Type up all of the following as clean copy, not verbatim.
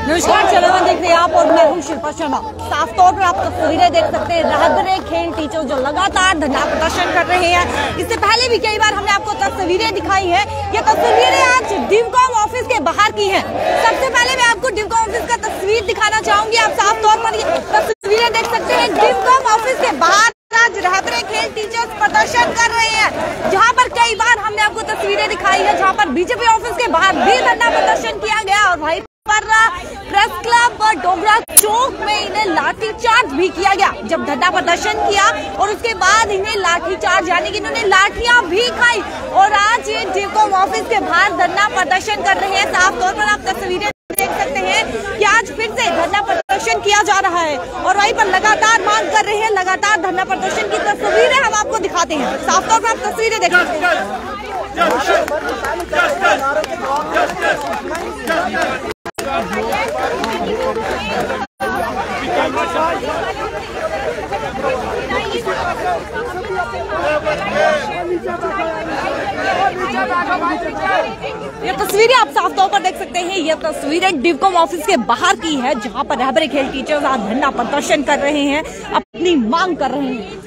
नमस्कार, चलो देख रहे हैं आप और मैं हूं शिल्पा शर्मा। साफ तौर पर आप तस्वीरें देख सकते हैं। राहगीर खेल टीचर जो लगातार धरना प्रदर्शन कर रहे हैं। इससे पहले भी कई बार हमने आपको तस्वीरें दिखाई है। ये तस्वीरें आज डिवकॉम ऑफिस के बाहर की हैं। सबसे पहले मैं आपको डिवकॉम ऑफिस का तस्वीर दिखाना चाहूंगी। आप साफ तौर पर ये तस्वीरें देख सकते हैं। डिवकॉम ऑफिस के बाहर आज राहगीर खेल टीचर्स प्रदर्शन कर रहे हैं, जहां पर कई बार हमने आपको तस्वीरें दिखाई है, जहां पर बीजेपी ऑफिस के बाहर भी धरना प्रदर्शन किया गया और वहीं पर प्रेस क्लब डोगरा चौक में इन्हें लाठीचार्ज भी किया गया। जब धरना प्रदर्शन किया और उसके बाद इन्हें लाठीचार्ज यानी कि इन्होंने लाठियां भी खाई और आज ये डिवकॉम ऑफिस के बाहर धरना प्रदर्शन कर रहे हैं। साफ तौर पर आप तस्वीरें देख सकते हैं कि आज फिर से धरना प्रदर्शन किया जा रहा है और वहीं पर लगातार मांग कर रहे हैं। लगातार धरना प्रदर्शन की तस्वीरें हम आपको दिखाते हैं। साफ तौर पर आप तस्वीरें देख सकते हैं। ये तस्वीरें आप साफ तौर पर देख सकते हैं। ये तस्वीरें डिवकॉम ऑफिस के बाहर की है, जहां पर राहगीर खेल टीचर्स आज धरना प्रदर्शन कर रहे हैं, अपनी मांग कर रहे हैं।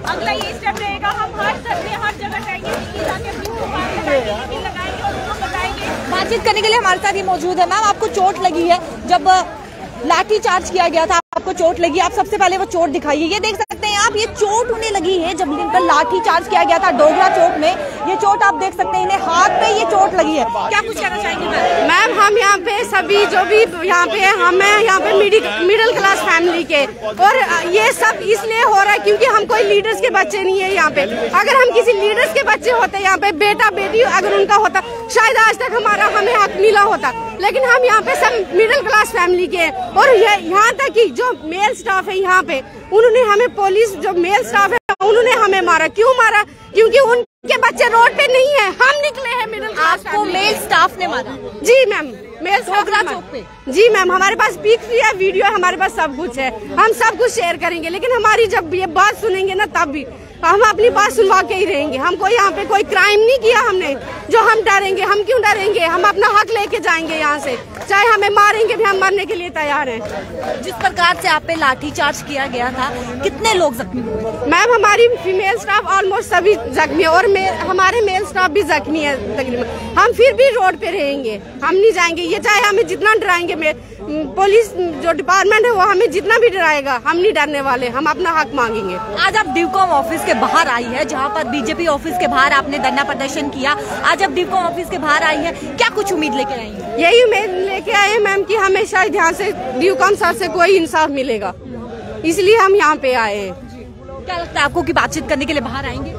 अगला ये स्टेप रहेगा, हम हर जगह जाएंगे, बातचीत करने के लिए हमारे साथ ये मौजूद है। मैम, आपको चोट लगी है, जब लाठी चार्ज किया गया था आपको चोट लगी। आप सबसे पहले वो चोट दिखाइए। ये देख सकते हैं आप, ये चोट उन्हें लगी है जब इन पर लाठी चार्ज किया गया था डोगरा चौक में। ये चोट आप देख सकते हैं, इन्हें हाथ पे ये चोट लगी है। क्या कुछ कहना चाहेंगे मैम? हम यहाँ पे सभी जो भी यहाँ पे हम यहाँ पे मिडिल क्लास फैमिली के, और ये सब इसलिए हो रहा है क्योंकि हम कोई लीडर्स के बच्चे नहीं है यहाँ पे। अगर हम किसी लीडर्स के बच्चे होते यहाँ पे, बेटा बेटी अगर उनका होता, शायद आज तक हमें हक मिला होता। लेकिन हम यहाँ पे सब मिडिल क्लास फैमिली के हैं और यहाँ तक कि जो मेल स्टाफ है यहाँ पे, उन्होंने हमें, पुलिस जो मेल स्टाफ है उन्होंने हमें मारा। क्यों मारा? क्योंकि उनके बच्चे रोड पे नहीं है, हम निकले हैं मिडिल क्लास। आपको मेल स्टाफ ने मारा? जी मैम, मेल स्टाफ चौक पे। जी मैम, हमारे पास पिक्स भी है, वीडियो है, हमारे पास सब कुछ है, हम सब कुछ शेयर करेंगे। लेकिन हमारी जब ये बात सुनेंगे ना, तब भी हम अपनी बात सुनवा के ही रहेंगे। हमको यहाँ पे कोई क्राइम नहीं किया हमने जो हम डरेंगे। हम क्यों डरेंगे? हम अपना हक लेके जाएंगे यहाँ से, चाहे हमें मारेंगे भी, हम मरने के लिए तैयार हैं। जिस प्रकार से आप पे लाठीचार्ज किया गया था, कितने लोग जख्मी हुए? मैम, हमारी फीमेल स्टाफ ऑलमोस्ट सभी जख्मी है और हमारे मेल स्टाफ भी जख्मी है तकरीबन। हम फिर भी रोड पे रहेंगे, हम नहीं जाएंगे। ये चाहे हमें जितना डराएंगे, पुलिस जो डिपार्टमेंट है वो हमें जितना भी डराएगा, हम नहीं डरने वाले, हम अपना हक मांगेंगे। आज आप डिवकॉम ऑफिस के बाहर आई है, जहां पर बीजेपी ऑफिस के बाहर आपने धरना प्रदर्शन किया। आज आप डिवकॉम ऑफिस के बाहर आई है, क्या कुछ उम्मीद लेके आई है? यही उम्मीद लेके आए हैं मैम कि हमें शायद यहाँ से डिवकॉम सर से कोई इंसाफ मिलेगा, इसलिए हम यहाँ पे आए हैं। क्या लगता है आपको कि बातचीत करने के लिए बाहर आएंगे?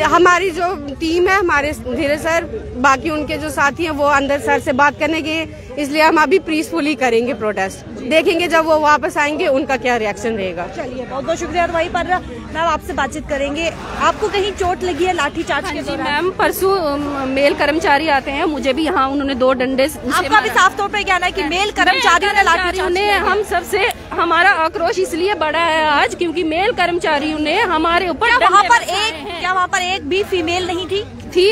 हमारी जो टीम है, हमारे धीरे सर, बाकी उनके जो साथी हैं वो अंदर सर से बात करने गए, इसलिए हम अभी पीसफुली करेंगे प्रोटेस्ट। देखेंगे जब वो वापस आएंगे उनका क्या रिएक्शन रहेगा। चलिए, बहुत बहुत शुक्रिया। और वहीं पर मैम आपसे बातचीत करेंगे। आपको कहीं चोट लगी है लाठी चार्ज के दौरान? मैम, परसों मेल कर्मचारी आते हैं, मुझे भी यहाँ उन्होंने 2 डंडे। आपका भी साफ तौर पर कहना है कि मेल कर्मचारियों ने लाठीचार्ज किया? हम सबसे हमारा आक्रोश इसलिए बढ़ा है आज क्योंकि मेल कर्मचारियों ने हमारे ऊपर। क्या वहाँ पर एक भी फीमेल नहीं थी?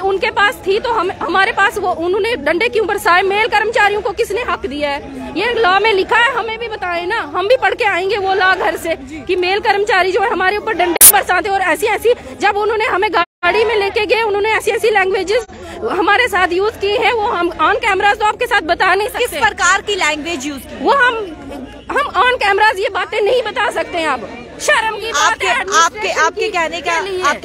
उनके पास थी तो हमारे पास वो उन्होंने डंडे क्यों बरसाए? मेल कर्मचारियों को किसने हक दिया है? ये लॉ में लिखा है, हमें भी बताए ना, हम भी पढ़ के आएंगे वो लॉ घर से कि मेल कर्मचारी जो है हमारे ऊपर डंडे बरसाते। और ऐसी जब उन्होंने हमें गाड़ी में लेके गए, उन्होंने ऐसी लैंग्वेजेस हमारे साथ यूज की है, वो हम ऑन कैमरा तो आपके साथ बता नहीं सकते। किस प्रकार की लैंग्वेज यूज की? वो हम ऑन कैमरा ये बातें नहीं बता सकते हैं। अब शर्म की बात है। आपके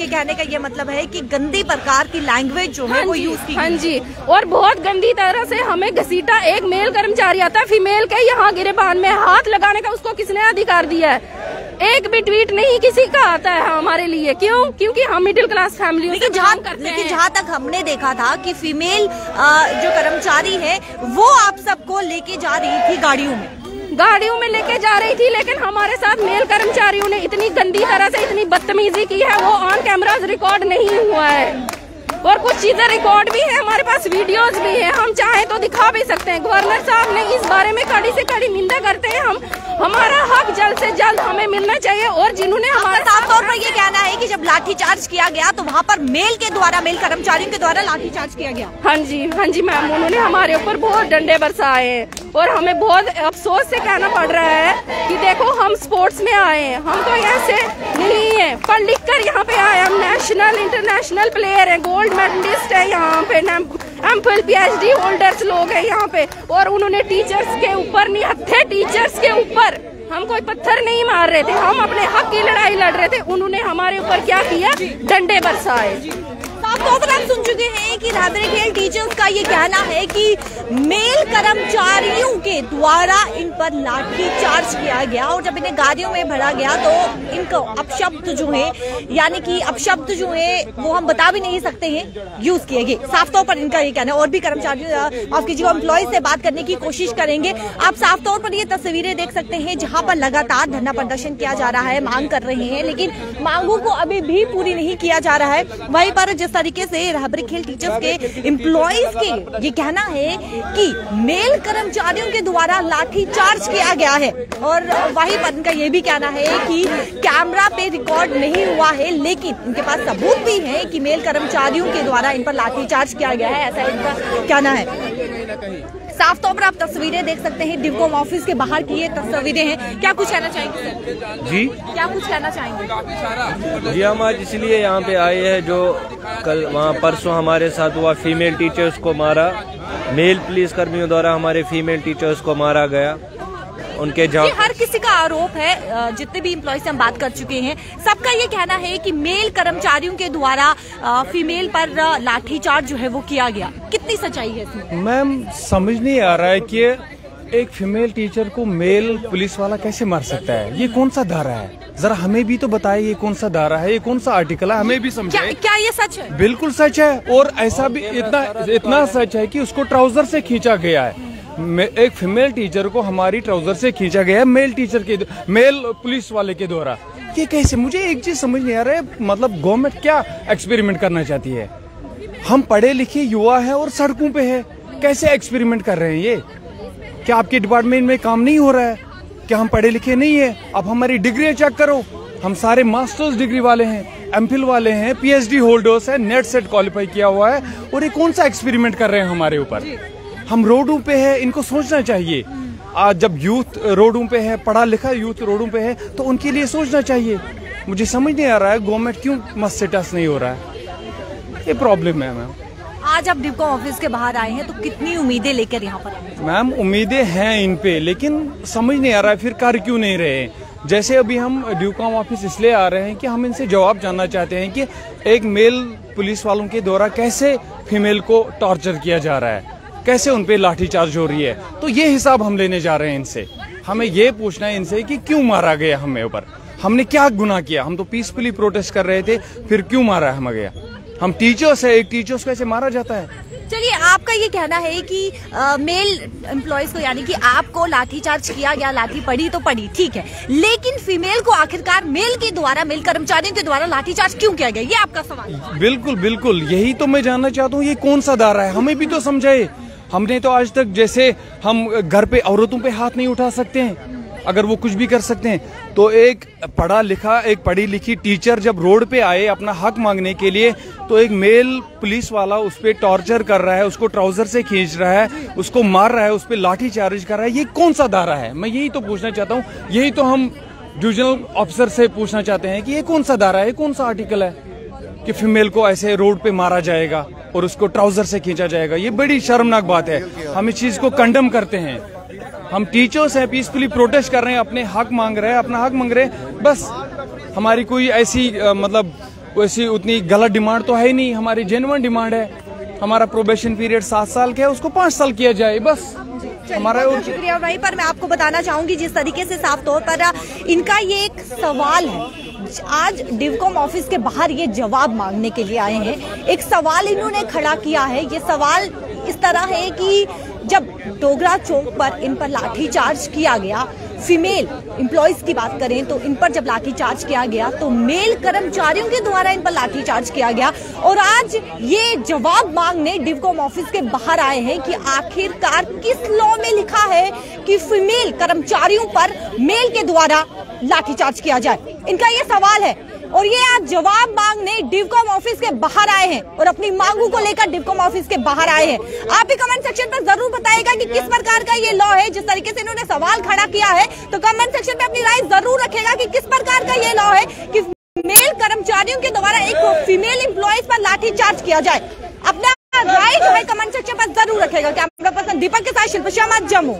कहने का ये मतलब है कि गंदी प्रकार की लैंग्वेज जो है वो यूज की? हाँ जी, और बहुत गंदी तरह से हमें घसीटा। एक मेल कर्मचारी आता है, फीमेल के यहाँ गिरेबान में हाथ लगाने का उसको किसने अधिकार दिया है? एक भी ट्वीट नहीं किसी का आता है हमारे लिए। क्यों? क्योंकि हम मिडिल क्लास फैमिली। लेकिन जहाँ तक हमने देखा था कि फीमेल जो कर्मचारी है वो आप सबको लेके जा रही थी गाड़ियों में लेके जा रही थी, लेकिन हमारे साथ मेल कर्मचारियों ने इतनी गंदी तरह से इतनी बदतमीजी की है, वो ऑन कैमरा रिकॉर्ड नहीं हुआ है। और कुछ चीजें रिकॉर्ड भी है, हमारे पास वीडियोस भी है, हम चाहे तो दिखा भी सकते हैं। गवर्नर साहब ने इस बारे में कड़ी से कड़ी निंदा करते हैं। हमारा हमें मिलना चाहिए। और जिन्होंने हमारे साफ तौर पर ये कहना है कि जब लाठीचार्ज किया गया तो वहाँ पर मेल कर्मचारियों के द्वारा लाठीचार्ज किया गया। हाँ जी मैम, उन्होंने हमारे ऊपर बहुत डंडे बरसाए हैं और हमें बहुत अफसोस से कहना पड़ रहा है कि देखो हम स्पोर्ट्स में आए हैं, हम तो ऐसे नहीं है, पढ़ लिख कर यहाँ पे आए, हम नेशनल इंटरनेशनल प्लेयर हैं, गोल्ड मेडलिस्ट है यहाँ पे, एमफिल PhD होल्डर्स लोग हैं यहाँ पे। और उन्होंने टीचर्स के ऊपर नहीं हथे, टीचर्स के ऊपर हम कोई पत्थर नहीं मार रहे थे, हम अपने हक की लड़ाई लड़ रहे थे, उन्होंने हमारे ऊपर क्या किया, डंडे बरसाए। साफ तौर पर आप सुन चुके हैं कि राहबरे खेल टीचर्स का ये कहना है कि मेल कर्मचारियों के द्वारा इन पर लाठी चार्ज किया गया और जब इन्हें गाड़ियों में भरा गया तो इनको अपशब्द जो है, यानी कि अपशब्द जो है वो हम बता भी नहीं सकते हैं, यूज किए गए। साफ तौर पर इनका ये कहना है। और भी कर्मचारी ऑफ कीजिए एम्प्लॉय से बात करने की कोशिश करेंगे। आप साफ तौर पर ये तस्वीरें देख सकते हैं जहां पर लगातार धरना प्रदर्शन किया जा रहा है, मांग कर रहे हैं, लेकिन मांगों को अभी भी पूरी नहीं किया जा रहा है। वहीं पर जिस तरीके से राहबरे खेल टीचर्स के एम्प्लॉइज के ये कहना है कि मेल कर्मचारियों के द्वारा लाठी चार्ज किया गया है और वहीं पर इनका ये भी कहना है कि कैमरा पे रिकॉर्ड नहीं हुआ है, लेकिन इनके पास सबूत भी है कि मेल कर्मचारियों के द्वारा इन पर लाठी चार्ज किया गया है, ऐसा इनका कहना है। साफ तौर पर आप तस्वीरें देख सकते हैं, डिवकॉम ऑफिस के बाहर की ये तस्वीरें हैं। क्या कुछ कहना चाहेंगे सर? जी, क्या कुछ कहना चाहेंगे? जी, हम आज इसलिए यहाँ पे आए हैं, जो कल वहाँ परसों हमारे साथ हुआ, फीमेल टीचर्स को मारा, मेल पुलिस कर्मियों द्वारा हमारे फीमेल टीचर्स को मारा गया। उनके हर किसी का आरोप है, जितने भी एम्प्लॉय से हम बात कर चुके हैं, सबका ये कहना है कि मेल कर्मचारियों के द्वारा फीमेल पर लाठीचार्ज जो है वो किया गया। कितनी सच्चाई है इसमें? मैम, समझ नहीं आ रहा है कि एक फीमेल टीचर को मेल पुलिस वाला कैसे मार सकता है। ये कौन सा धारा है, जरा हमें भी तो बताए, ये कौन सा धारा है, ये कौन सा आर्टिकल है, हमें भी समझाए। क्या ये सच है? बिल्कुल सच है, और ऐसा भी इतना सच है कि उसको ट्राउजर से खींचा गया है। एक फीमेल टीचर को हमारी ट्राउजर से खींचा गया है मेल पुलिस वाले के द्वारा। ये कैसे, मुझे एक चीज समझ नहीं आ रहा है, मतलब गवर्नमेंट क्या एक्सपेरिमेंट करना चाहती है? हम पढ़े लिखे युवा है और सड़कों पे है, कैसे एक्सपेरिमेंट कर रहे हैं ये? क्या आपके डिपार्टमेंट में काम नहीं हो रहा है? क्या हम पढ़े लिखे नहीं है? अब हमारी डिग्री चेक करो, हम सारे मास्टर्स डिग्री वाले हैं, एमफिल वाले हैं, PhD होल्डर्स हैं, नेट सेट क्वालिफाई किया हुआ है, और ये कौन सा एक्सपेरिमेंट कर रहे हैं हमारे ऊपर? हम रोडों पे है, इनको सोचना चाहिए। आज जब यूथ रोडों पे है, पढ़ा लिखा यूथ रोडों पे है, तो उनके लिए सोचना चाहिए। मुझे समझ नहीं आ रहा है गवर्नमेंट क्यों मस्त से टच नहीं हो रहा है, ये प्रॉब्लम है मैम। आज आप डिवकॉम ऑफिस के बाहर आए हैं तो कितनी उम्मीदें लेकर यहाँ पर आए? मैम, उम्मीदें हैं इन पे, लेकिन समझ नहीं आ रहा है फिर कर क्यों नहीं रहे। जैसे अभी हम डिवकॉम ऑफिस इसलिए आ रहे हैं कि हम इनसे जवाब जानना चाहते हैं कि एक मेल पुलिस वालों के द्वारा कैसे फीमेल को टॉर्चर किया जा रहा है, कैसे उन पे लाठीचार्ज हो रही है, तो ये हिसाब हम लेने जा रहे हैं इनसे। हमें ये पूछना है इनसे कि क्यों मारा गया हमें ऊपर, हमने क्या गुनाह किया? हम तो पीसफुली प्रोटेस्ट कर रहे थे, फिर क्यों मारा हमें गया? हम टीचर्स है, एक टीचर्स को ऐसे मारा जाता है? चलिए, आपका ये कहना है कि मेल एम्प्लॉयज को, यानी कि आपको लाठीचार्ज किया गया, लाठी पड़ी तो पड़ी, ठीक है, लेकिन फीमेल को आखिरकार मेल कर्मचारियों के द्वारा लाठीचार्ज क्यों किया गया, ये आपका सवाल? बिल्कुल बिल्कुल, यही तो मैं जानना चाहता हूँ, ये कौन सा धारा है, हमें भी तो समझाए। हमने तो आज तक, जैसे हम घर पे औरतों पे हाथ नहीं उठा सकते हैं, अगर वो कुछ भी कर सकते हैं, तो एक पढ़ी लिखी टीचर जब रोड पे आए अपना हक मांगने के लिए, तो एक मेल पुलिस वाला उस पे टॉर्चर कर रहा है, उसको ट्राउजर से खींच रहा है, उसको मार रहा है, उस पे लाठी चार्ज कर रहा है, ये कौन सा धारा है? मैं यही तो पूछना चाहता हूँ, यही तो हम डिविजनल ऑफिसर से पूछना चाहते हैं कि ये कौन सा धारा है, कौन सा आर्टिकल है कि फीमेल को ऐसे रोड पे मारा जाएगा और उसको ट्राउजर से खींचा जाएगा? ये बड़ी शर्मनाक बात है, हम इस चीज को कंडेम करते हैं। हम टीचर्स हैं, पीसफुली प्रोटेस्ट कर रहे हैं, अपने हक मांग रहे हैं, अपना हक मांग रहे हैं, बस हमारी कोई ऐसी वैसी उतनी गलत डिमांड तो है ही नहीं, हमारी जेन्युइन डिमांड है। हमारा प्रोबेशन पीरियड 7 साल का है, उसको 5 साल किया जाए, बस हमारा। शुक्रिया। वहीं पर मैं आपको बताना चाहूंगी, जिस तरीके से साफ तौर पर इनका ये एक सवाल है, आज डिवकॉम ऑफिस के बाहर ये जवाब मांगने के लिए आए हैं। एक सवाल इन्होंने खड़ा किया है, ये सवाल इस तरह है कि जब डोगरा चौक पर इन पर लाठीचार्ज किया गया, फीमेल एम्प्लॉइज की बात करें तो इन पर जब लाठीचार्ज किया गया तो मेल कर्मचारियों के द्वारा इन पर लाठीचार्ज किया गया, और आज ये जवाब मांगने डिवकॉम ऑफिस के बाहर आए हैं कि आखिरकार किस लॉ में लिखा है कि फीमेल कर्मचारियों पर मेल के द्वारा लाठीचार्ज किया जाए। इनका ये सवाल है और ये आज जवाब मांगने डिवकॉम ऑफिस के बाहर आए हैं और अपनी मांगों को लेकर डिवकॉम ऑफिस के बाहर आए हैं। आप भी कमेंट सेक्शन पर जरूर बताइएगा कि किस प्रकार का ये लॉ है। जिस तरीके से इन्होंने सवाल खड़ा किया है तो कमेंट सेक्शन पे अपनी राय जरूर रखेगा कि किस प्रकार का ये लॉ है कि मेल कर्मचारियों के द्वारा एक फीमेल एम्प्लॉयज पर लाठीचार्ज किया जाए। अपना राय जो है कमेंट सेक्शन पर जरूर रखेगा। कैमरा पर्सन दीपक के साथ शिल्पा शर्मा, जम्मू।